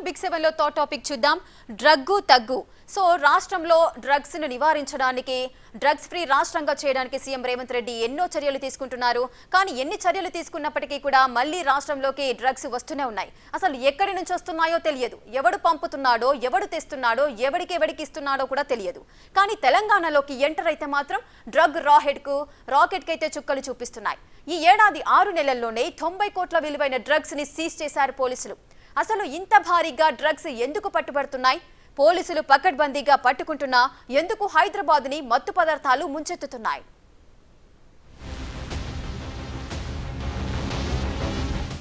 Big 7 లో topic చూద్దాం. Drug తగ్గు. సో రాష్ట్రంలో డ్రగ్స్ ను నివారించడానికి, డ్రగ్స్ ఫ్రీ రాష్ట్రంగా చేయడానికి సీఎం రేవంత్ రెడ్డి ఎన్నో చర్యలు తీసుకుంటున్నారు. కానీ ఎన్ని చర్యలు తీసుకున్నప్పటికీ కూడా మళ్ళీ రాష్ట్రంలోకి డ్రగ్స్ వస్తూనే ఉన్నాయి. అసలు ఎక్కడి నుంచి వస్తున్నాయో తెలియదు, ఎవడు పంపుతున్నాడో, ఎవడు తెస్తున్నాడో, ఎవరికి ఇస్తున్నాడో కూడా తెలియదు. కానీ తెలంగాణలోకి ఎంటర్ అయితే మాత్రం డ్రగ్ రాకెట్ కి అయితే చుక్కలు చూపిస్తున్నాయి. ఈ ఏడాది 6 నెలల్లోనే 90 కోట్ల విలువైన డ్రగ్స్ ని సీజ్ చేశారు పోలీసులు. అసలు ఇంత భారీగా డ్రగ్స్ ఎందుకు పట్టుబడుతున్నాయి? పోలీసులు పకడ్బందీగా పట్టుకుంటున్నా ఎందుకు హైదరాబాద్ ని మత్తు పదార్థాలు ముంచెత్తుతున్నాయి?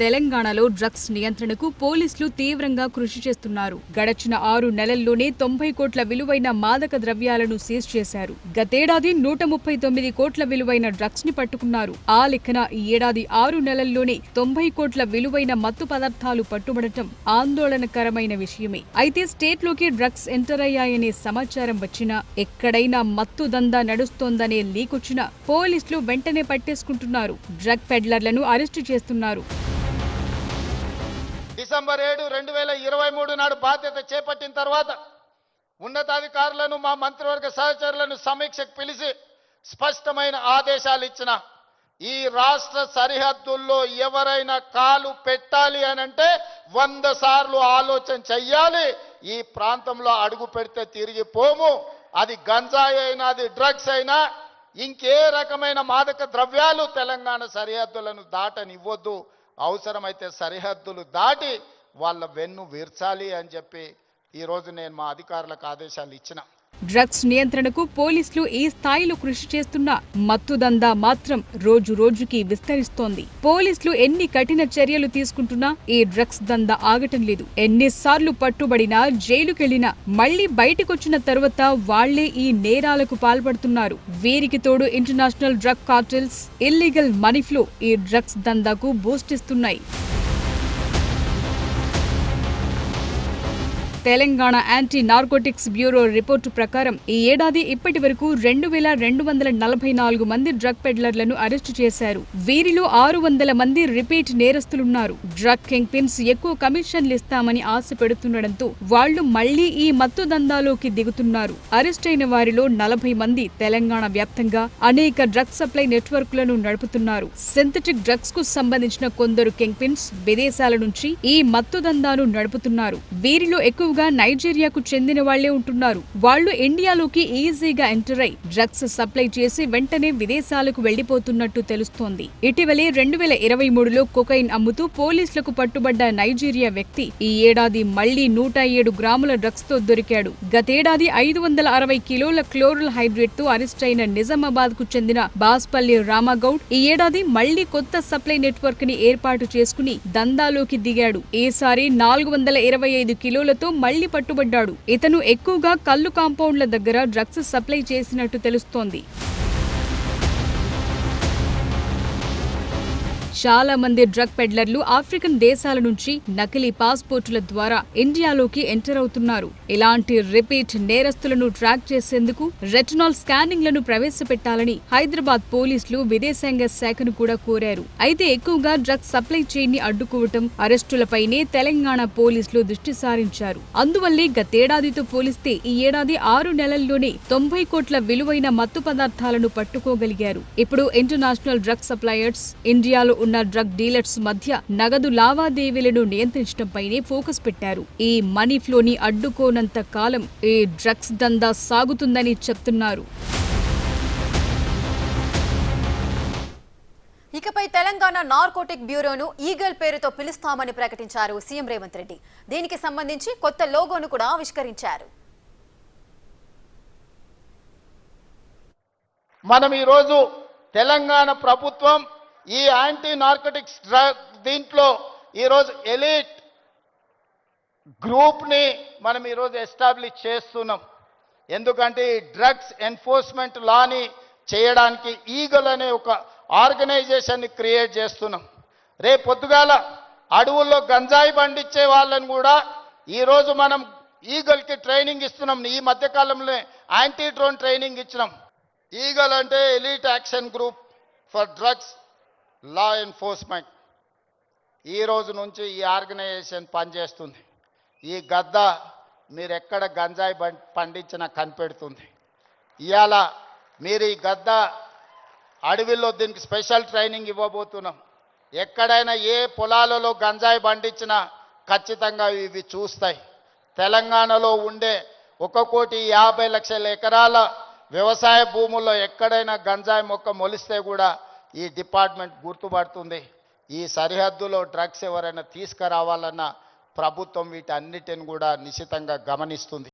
తెలంగాణలో డ్రగ్స్ నియంత్రణకు పోలీసులు తీవ్రంగా కృషి చేస్తున్నారు. గడచిన 6 నెలల్లోనే 90 కోట్ల విలువైన మాదక ద్రవ్యాలను సీజ్ చేశారు. గతేడాది 139 కోట్ల విలువైన డ్రగ్స్ ని పట్టుకున్నారు. ఆ లెక్కన ఈ ఏడాది 6 నెలల్లోనే 90 కోట్ల విలువైన మత్తు పదార్థాలు పట్టుబడటం ఆందోళనకరమైన విషయమే. అయితే స్టేట్ లోకి డ్రగ్స్ ఎంటర్ అయ్యాయనే సమాచారం వచ్చినా, ఎక్కడైనా మత్తు దందా నడుస్తోందనే లీక్ వచ్చినా పోలీసులు వెంటనే పట్టేసుకుంటున్నారు. డ్రగ్ పెడ్లర్లను అరెస్టు చేస్తున్నారు. డిసెంబర్ 7, 2023 నాడు బాధ్యత చేపట్టిన తర్వాత ఉన్నతాధికారులను, మా మంత్రివర్గ సహచరులను సమీక్షకు పిలిచి స్పష్టమైన ఆదేశాలు ఇచ్చిన. ఈ రాష్ట్ర సరిహద్దుల్లో ఎవరైనా కాలు పెట్టాలి అనంటే 100 సార్లు ఆలోచన చెయ్యాలి. ఈ ప్రాంతంలో అడుగు పెడితే తిరిగి పోము. అది గంజాయి అయినా, అది డ్రగ్స్ అయినా, ఇంకే రకమైన మాదక ద్రవ్యాలు తెలంగాణ సరిహద్దులను దాటనివ్వద్దు. అవసరమైతే సరిహద్దులు దాటి వాళ్ళ వెన్ను విర్చాలి అని చెప్పి ఈరోజు నేను మా అధికారులకు ఆదేశాలు ఇచ్చిన. డ్రగ్స్ నియంత్రణకు పోలీసులు ఈ స్థాయిలో కృషి చేస్తున్నా మత్తు దందా మాత్రం రోజు రోజుకి విస్తరిస్తోంది. పోలీసులు ఎన్ని కఠిన చర్యలు తీసుకుంటున్నా ఈ డ్రగ్స్ దందా ఆగటం లేదు. ఎన్నిసార్లు పట్టుబడినా, జైలుకెళ్లినా మళ్లీ బయటకొచ్చిన తర్వాత వాళ్లే ఈ నేరాలకు పాల్పడుతున్నారు. వీరికి తోడు international drug cartels, illegal money flow ఈ డ్రగ్స్ దందాకు బూస్ట్ ఇస్తున్నాయి. Telangana anti narcotics bureau report ప్రకారం ఈ ఏడాది ఇప్పటి వరకు 2244 మంది డ్రగ్ పెడ్లర్లను అరెస్టు చేశారు. వీరిలో 600 మంది రిపీట్ నేరస్తులున్నారు. డ్రగ్ కింగ్ పిన్స్ ఎక్కువ కమిషన్లు ఇస్తామని ఆశ పెడుతుండటంతో వాళ్లు మళ్లీ ఈ మత్తు దందాలోకి దిగుతున్నారు. అరెస్టైన వారిలో 40 మంది తెలంగాణ వ్యాప్తంగా అనేక డ్రగ్ సప్లై నెట్వర్క్లను నడుపుతున్నారు. సింథటిక్ డ్రగ్స్ కు సంబంధించిన కొందరు కింగ్ పిన్స్ విదేశాల నుంచి ఈ మత్తు దందాను నడుపుతున్నారు. వీరిలో ఎక్కువ నైజీరియాకు చెందిన వాళ్లే ఉంటున్నారు. వాళ్లు ఇండియాలోకి ఈజీగా ఎంటర్ అయి డ్రగ్స్ సప్లై చేసి వెంటనే విదేశాలకు వెళ్లిపోతున్నట్టు తెలుస్తోంది. ఇటీవలే 2023లో కొకైన్ అమ్ముతూ పోలీసులకు పట్టుబడ్డ నైజీరియా వ్యక్తి ఈ ఏడాది మళ్లీ 107 గ్రాముల డ్రగ్స్ తో దొరికాడు. గతేడాది 560 కిలోల క్లోరల్ హైడ్రేట్ తో అరెస్ట్ అయిన నిజామాబాద్ కు చెందిన బాస్పల్లి రామగౌడ్ ఈ ఏడాది మళ్లీ కొత్త సప్లై నెట్వర్క్ ని ఏర్పాటు చేసుకుని దందాలోకి దిగాడు. ఈసారి 425 కిలోలతో మళ్లీ పట్టుబడ్డాడు. ఇతను ఎక్కువగా కల్లు కాంపౌండ్ల దగ్గర డ్రగ్స్ సప్లై చేసినట్టు తెలుస్తోంది. చాలా మంది డ్రగ్ పెడ్లర్లు ఆఫ్రికన్ దేశాల నుంచి నకిలీ పాస్పోర్టుల ద్వారా ఇండియాలోకి ఎంటర్ అవుతున్నారు. ఇలాంటి రిపీట్ నేరస్తులను ట్రాక్ చేసేందుకు రెటినాల్ స్కానింగ్లను ప్రవేశపెట్టాలని హైదరాబాద్ పోలీసులు విదేశాంగ శాఖను కూడా కోరారు. అయితే ఎక్కువగా డ్రగ్స్ సప్లై చైన్ ని అడ్డుకోవటం, అరెస్టులపైనే తెలంగాణ పోలీసులు దృష్టి సారించారు. అందువల్లే గతేడాదితో పోలిస్తే ఈ ఏడాది 6 నెలల్లోనే 90 కోట్ల విలువైన మత్తు పదార్థాలను పట్టుకోగలిగారు. ఇప్పుడు ఇంటర్నేషనల్ డ్రగ్ సప్లయర్స్, ఇండియాలో ఉన్న డ్రగ్ డీలర్స్ మధ్య నగదు లావాదేవీలను నియంత్రించడంపైనే ఫోకస్ పెట్టారు. ఈ మనీ ఫ్లోని అడ్డుకోనంత కాలం ఈ డ్రగ్స్ దందా సాగుతుందని చెప్తున్నారు. ఇకపై తెలంగాణ నార్కోటిక్ బ్యూరోను ఈగల్ పేరుతో పిలుస్తామని ప్రకటించారు సీఎం రేవంత్ రెడ్డి. దీనికి సంబంధించి కొత్త లోగోను కూడా ఆవిష్కరించారు. మనం ఈరోజు తెలంగాణ ప్రభుత్వం ఈ యాంటీ నార్కోటిక్స్ డ్రగ్ దీంట్లో ఈరోజు ఎలీట్ గ్రూప్ని మనం ఈరోజు ఎస్టాబ్లిష్ చేస్తున్నాం. ఎందుకంటే ఈ డ్రగ్స్ ఎన్ఫోర్స్మెంట్ లాని చేయడానికి ఈగల్ అనే ఒక ఆర్గనైజేషన్ని క్రియేట్ చేస్తున్నాం. రేపు పొద్దుగాల అడవుల్లో గంజాయి పండించే వాళ్ళని కూడా ఈరోజు మనం ఈగల్కి ట్రైనింగ్ ఇస్తున్నాం. ఈ మధ్యకాలంలో యాంటీ డ్రోన్ ట్రైనింగ్ ఇచ్చినాం. ఈగల్ అంటే elite action group for drugs law enforcement. ఈ రోజు నుంచి ఈ ఆర్గనైజేషన్ పనిచేస్తుంది. ఈ గద్ద మీరు ఎక్కడ గంజాయి పండించినా కనిపెడుతుంది. ఇవాళ మీరు ఈ గద్ద అడవిలో దీనికి స్పెషల్ ట్రైనింగ్ ఇవ్వబోతున్నాం. ఎక్కడైనా ఏ పొలాలలో గంజాయి పండించినా ఖచ్చితంగా ఇవి చూస్తాయి. తెలంగాణలో ఉండే 1,50,00,000 ఎకరాల వ్యవసాయ భూముల్లో ఎక్కడైనా గంజాయి మొక్క మొలిస్తే కూడా ఈ డిపార్ట్మెంట్ గుర్తుపడుతుంది. ఈ సరిహద్దులో డ్రగ్స్ ఎవరైనా తీసుకురావాలన్నా ప్రభుత్వం వీటన్నిటిని కూడా నిశితంగా గమనిస్తుంది.